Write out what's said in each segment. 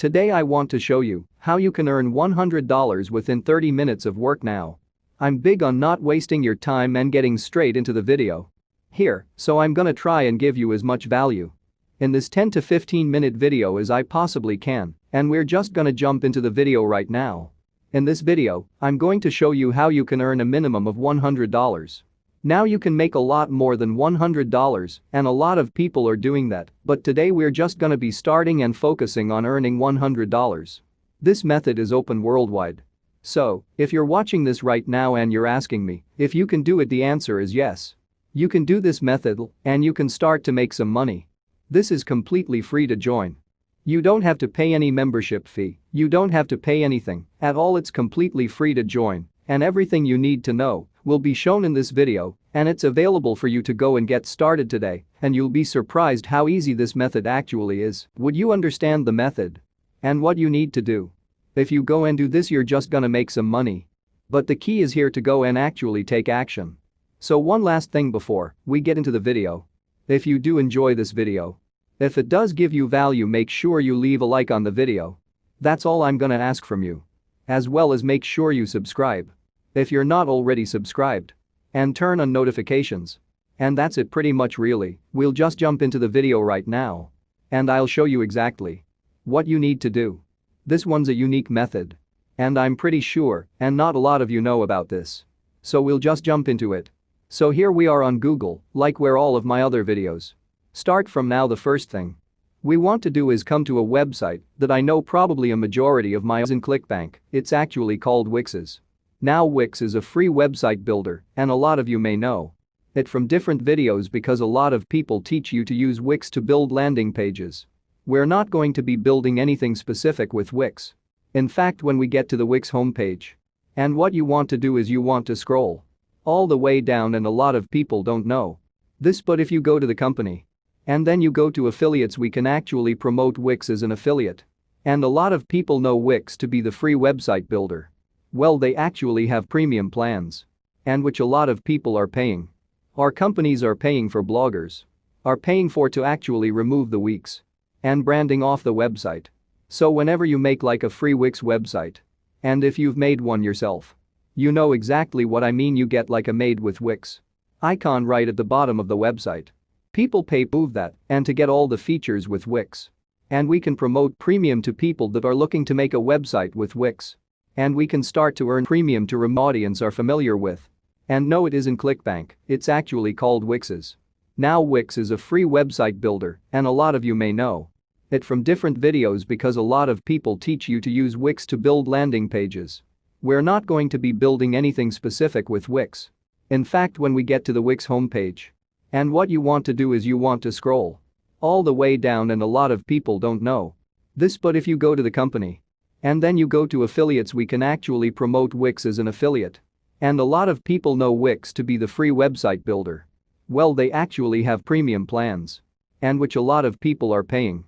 Today I want to show you how you can earn $100 within 30 minutes of work now. I'm big on not wasting your time and getting straight into the video. Here, so I'm gonna try and give you as much value in this 10 to 15 minute video as I possibly can, and we're just gonna jump into the video right now. In this video, I'm going to show you how you can earn a minimum of $100. Now you can make a lot more than $100, and a lot of people are doing that, but today we're just gonna be starting and focusing on earning $100. This method is open worldwide. So, if you're watching this right now and you're asking me if you can do it, the answer is yes. You can do this method and you can start to make some money. This is completely free to join. You don't have to pay any membership fee, you don't have to pay anything at all, it's completely free to join, and everything you need to know will be shown in this video, and it's available for you to go and get started today, and you'll be surprised how easy this method actually is. Would you understand the method and what you need to do? If you go and do this, you're just gonna make some money. But the key is here to go and actually take action. So one last thing before we get into the video. If you do enjoy this video, if it does give you value, make sure you leave a like on the video. That's all I'm gonna ask from you. As well as make sure you subscribe if you're not already subscribed, and turn on notifications. And that's it pretty much really. We'll just jump into the video right now. And I'll show you exactly what you need to do. This one's a unique method. And I'm pretty sure, and not a lot of you know about this. So we'll just jump into it. So here we are on Google, like where all of my other videos start from. Now the first thing we want to do is come to a website that I know probably a majority of my is in ClickBank. It's actually called Wix's. Now Wix is a free website builder, and a lot of you may know it from different videos because a lot of people teach you to use Wix to build landing pages. We're not going to be building anything specific with Wix. In fact, when we get to the Wix homepage, and what you want to do is you want to scroll all the way down, and a lot of people don't know this, but if you go to the company and then you go to affiliates, we can actually promote Wix as an affiliate. And a lot of people know Wix to be the free website builder. Well, they actually have premium plans, and which a lot of people are paying. Our companies are paying for, bloggers are paying for to actually remove the Wix and branding off the website. So whenever you make like a free Wix website, and if you've made one yourself, you know exactly what I mean, you get like a made with Wix icon right at the bottom of the website. People pay to move that and to get all the features with Wix. And we can promote premium to people that are looking to make a website with Wix. And we can start to earn premium to remote audience are familiar with. And no, it isn't ClickBank, it's actually called Wix's. Now Wix is a free website builder, and a lot of you may know it from different videos because a lot of people teach you to use Wix to build landing pages. We're not going to be building anything specific with Wix. In fact, when we get to the Wix homepage, and what you want to do is you want to scroll all the way down, and a lot of people don't know this, but if you go to the company and then you go to affiliates, we can actually promote Wix as an affiliate. And a lot of people know Wix to be the free website builder. Well, they actually have premium plans, and which a lot of people are paying.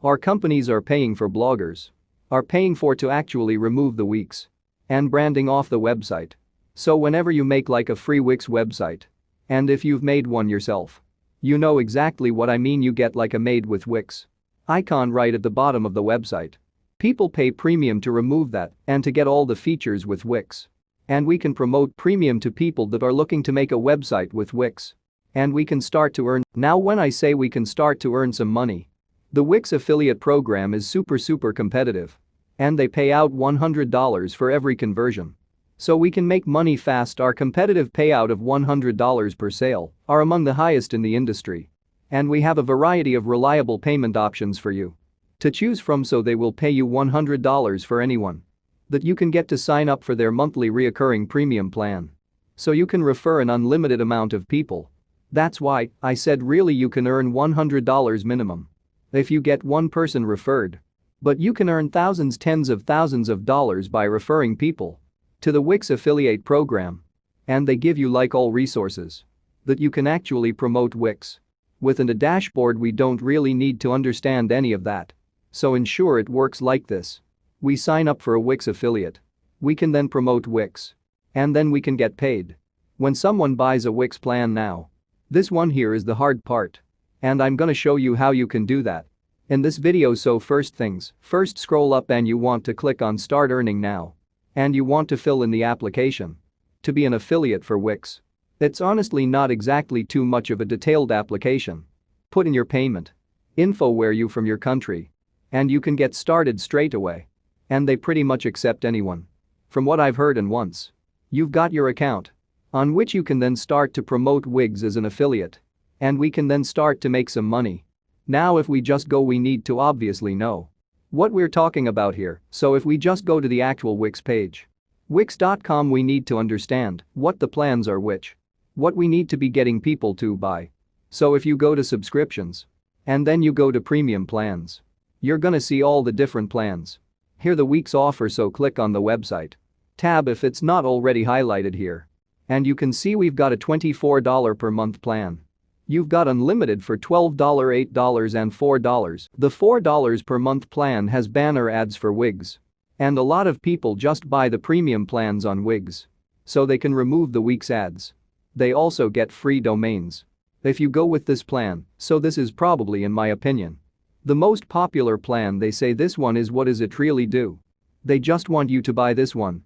Our companies are paying for, bloggers are paying for to actually remove the Wix and branding off the website. So whenever you make like a free Wix website, and if you've made one yourself, you know exactly what I mean, you get like a made with Wix icon right at the bottom of the website. People pay premium to remove that and to get all the features with Wix. And we can promote premium to people that are looking to make a website with Wix. And we can start to earn. Now when I say we can start to earn some money, the Wix affiliate program is super competitive. And they pay out $100 for every conversion. So we can make money fast. Our competitive payout of $100 per sale are among the highest in the industry. And we have a variety of reliable payment options for you to choose from, so they will pay you $100 for anyone that you can get to sign up for their monthly reoccurring premium plan. So you can refer an unlimited amount of people. That's why I said really you can earn $100 minimum if you get one person referred. But you can earn thousands, tens of thousands of dollars by referring people to the Wix affiliate program. And they give you like all resources that you can actually promote Wix. Within a dashboard, we don't really need to understand any of that. So ensure it works like this. We sign up for a Wix affiliate. We can then promote Wix. And then we can get paid when someone buys a Wix plan. Now, this one here is the hard part. And I'm gonna show you how you can do that. in this video. So first things first, scroll up and you want to click on Start Earning Now. And you want to fill in the application to be an affiliate for Wix. It's honestly not exactly too much of a detailed application. Put in your payment info, where you from your country, and you can get started straight away. And they pretty much accept anyone. From what I've heard, and once you've got your account on which you can then start to promote Wix as an affiliate. And we can then start to make some money. Now if we just go, we need to obviously know what we're talking about here. So if we just go to the actual Wix page, Wix.com, we need to understand what the plans are, what we need to be getting people to buy. So if you go to subscriptions and then you go to premium plans, you're gonna see all the different plans. Here the week's offer, so click on the website tab if it's not already highlighted here. And you can see we've got a $24 per month plan. You've got unlimited for $12, $8 and $4. The $4 per month plan has banner ads for Wix. And a lot of people just buy the premium plans on Wix so they can remove the week's ads. They also get free domains if you go with this plan, so this is probably, in my opinion, the most popular plan. They say this one is, what does it really do? They just want you to buy this one.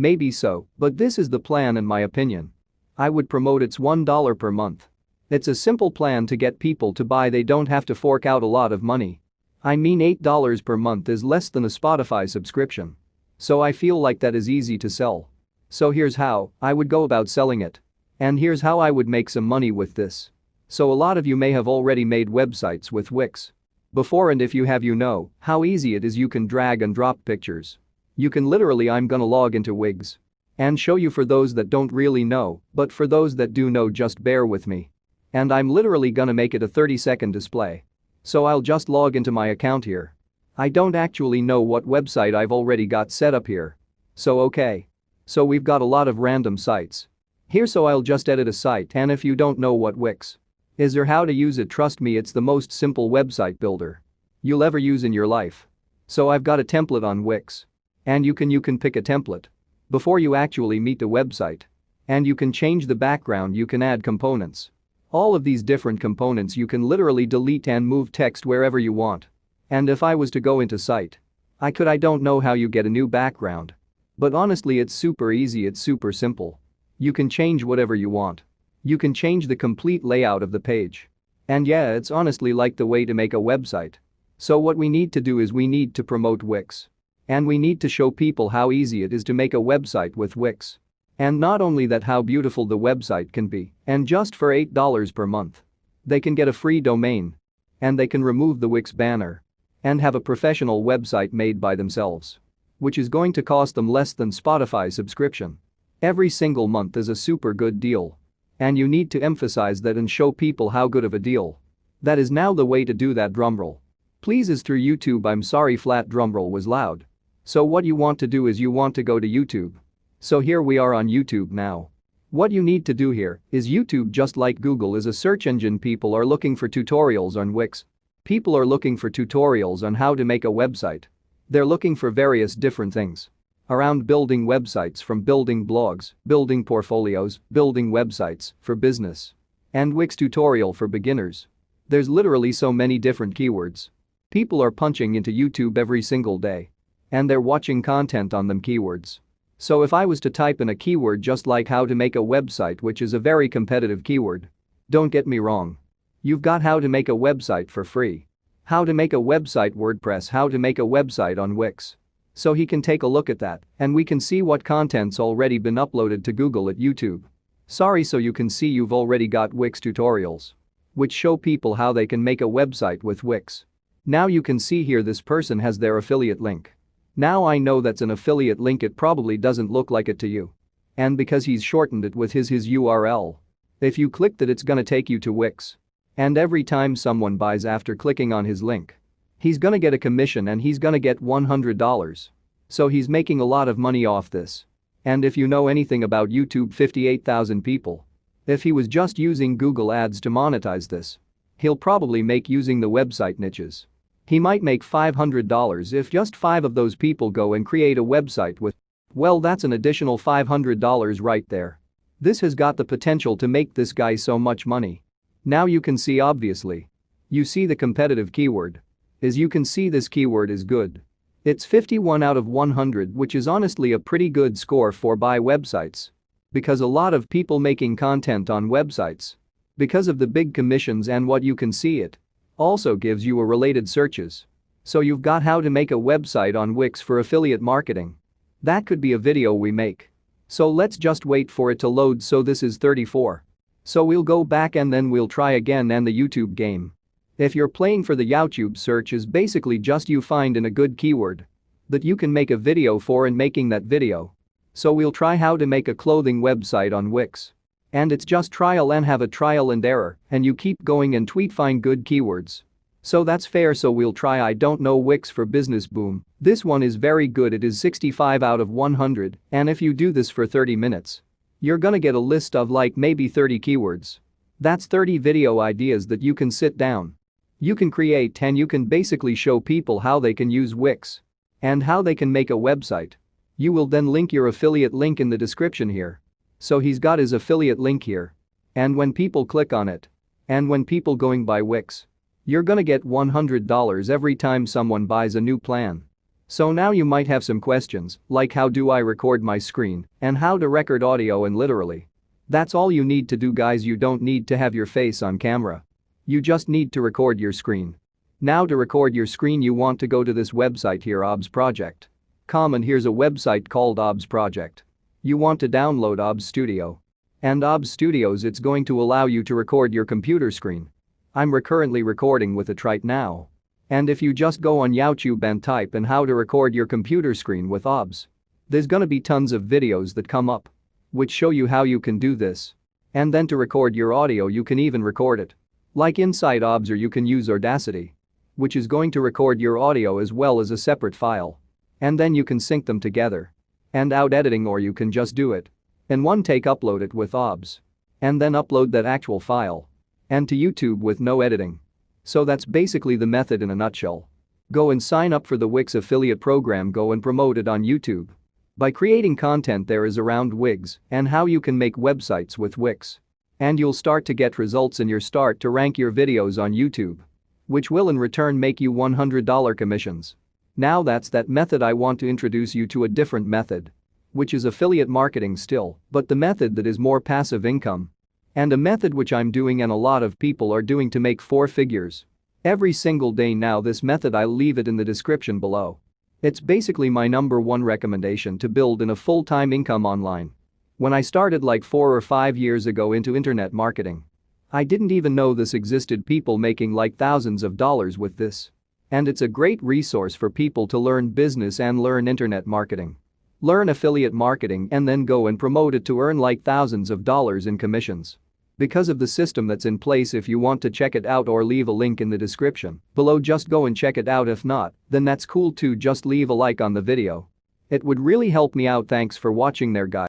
Maybe so, but this is the plan in my opinion. I would promote it's $1 per month. It's a simple plan to get people to buy. They don't have to fork out a lot of money. I mean, $8 per month is less than a Spotify subscription. So I feel like that is easy to sell. So here's how I would go about selling it. And here's how I would make some money with this. So a lot of you may have already made websites with Wix before, and if you have, you know how easy it is. You can drag and drop pictures. You can literally, I'm gonna log into Wix and show you for those that don't really know, but for those that do know, just bear with me. And I'm literally gonna make it a 30-second display. So I'll just log into my account here. I don't actually know what website I've already got set up here. So okay. So we've got a lot of random sites here, so I'll just edit a site. And if you don't know what Wix is or how to use it, trust me, it's the most simple website builder you'll ever use in your life. So I've got a template on Wix. And you can pick a template before you actually meet the website. And you can change the background, you can add components. All of these different components you can literally delete and move text wherever you want. And if I was to go into site, I don't know how you get a new background. But honestly, it's super easy, it's super simple. You can change whatever you want. You can change the complete layout of the page. And yeah, it's honestly like the way to make a website. So what we need to do is we need to promote Wix. And we need to show people how easy it is to make a website with Wix. And not only that, how beautiful the website can be, and just for $8 per month, they can get a free domain. And they can remove the Wix banner and have a professional website made by themselves, which is going to cost them less than Spotify subscription. Every single month is a super good deal. And you need to emphasize that and show people how good of a deal that is. Now the way to do that, drumroll please, is through YouTube. I'm sorry, flat drumroll was loud. So what you want to do is you want to go to YouTube. So here we are on YouTube now. What you need to do here is YouTube, just like Google, is a search engine. People are looking for tutorials on Wix. People are looking for tutorials on how to make a website. They're looking for various different things around building websites, from building blogs, building portfolios, building websites for business, and Wix tutorial for beginners. There's literally so many different keywords. People are punching into YouTube every single day. And they're watching content on them keywords. So if I was to type in a keyword just like how to make a website, which is a very competitive keyword, don't get me wrong. You've got how to make a website for free, how to make a website WordPress, how to make a website on Wix. So he can take a look at that, and we can see what content's already been uploaded to Google at YouTube. Sorry, so you can see you've already got Wix tutorials, which show people how they can make a website with Wix. Now you can see here this person has their affiliate link. Now I know that's an affiliate link, it probably doesn't look like it to you. And because he's shortened it with his URL. If you click that, it's gonna take you to Wix. And every time someone buys after clicking on his link, he's gonna get a commission, and he's gonna get $100. So he's making a lot of money off this. And if you know anything about YouTube, 58,000 people. If he was just using Google Ads to monetize this, he'll probably make, using the website niches, he might make $500 if just 5 of those people go and create a website with, well, that's an additional $500 right there. This has got the potential to make this guy so much money. Now you can see, obviously. You see the competitive keyword. As you can see, this keyword is good. It's 51 out of 100, which is honestly a pretty good score for buy websites. Because a lot of people making content on websites. Because of the big commissions and what you can see, it also gives you a related searches. So you've got how to make a website on Wix for affiliate marketing. That could be a video we make. So let's just wait for it to load. So this is 34. So we'll go back and then we'll try again, and the YouTube game. If you're playing for the YouTube, search is basically just you find in a good keyword that you can make a video for and making that video. So we'll try how to make a clothing website on Wix. And it's just trial and have a trial and error, and you keep going and find good keywords. So that's fair. So we'll try I don't know Wix for business. Boom. This one is very good. It is 65 out of 100, and if you do this for 30 minutes, you're gonna get a list of like maybe 30 keywords. That's 30 video ideas that you can sit down. You can create, and you can basically show people how they can use Wix and how they can make a website. You will then link your affiliate link in the description here. So he's got his affiliate link here. And when people click on it, and when people going by Wix, you're gonna get $100 every time someone buys a new plan. So now you might have some questions, like how do I record my screen, and how to record audio, and literally. That's all you need to do, guys. You don't need to have your face on camera. You just need to record your screen. Now to record your screen, you want to go to this website here, obsproject.com, and here's a website called OBS Project. You want to download OBS Studio. And OBS Studios, it's going to allow you to record your computer screen. I'm currently recording with it right now. And if you just go on YouTube and type in how to record your computer screen with OBS, there's gonna be tons of videos that come up which show you how you can do this. And then to record your audio, you can even record it like inside OBS, or you can use Audacity, which is going to record your audio as well as a separate file. And then you can sync them together and out editing, or you can just do it in one take, upload it with OBS, and then upload that actual file and to YouTube with no editing. So that's basically the method in a nutshell. Go and sign up for the Wix affiliate program. Go and promote it on YouTube. By creating content there is around Wix and how you can make websites with Wix. And you'll start to get results, and you start to rank your videos on YouTube, which will in return make you $100 commissions. Now that's that method. I want to introduce you to a different method, which is affiliate marketing still, but the method that is more passive income. And a method which I'm doing and a lot of people are doing to make 4 figures every single day. Now this method, I'll leave it in the description below. It's basically my #1 recommendation to build in a full-time income online. When I started like 4 or 5 years ago into internet marketing, I didn't even know this existed, people making like thousands of dollars with this. And it's a great resource for people to learn business and learn internet marketing. Learn affiliate marketing and then go and promote it to earn like thousands of dollars in commissions. Because of the system that's in place. If you want to check it out, or leave a link in the description below, just go and check it out. If not, then that's cool too, just leave a like on the video. It would really help me out. Thanks for watching there, guys.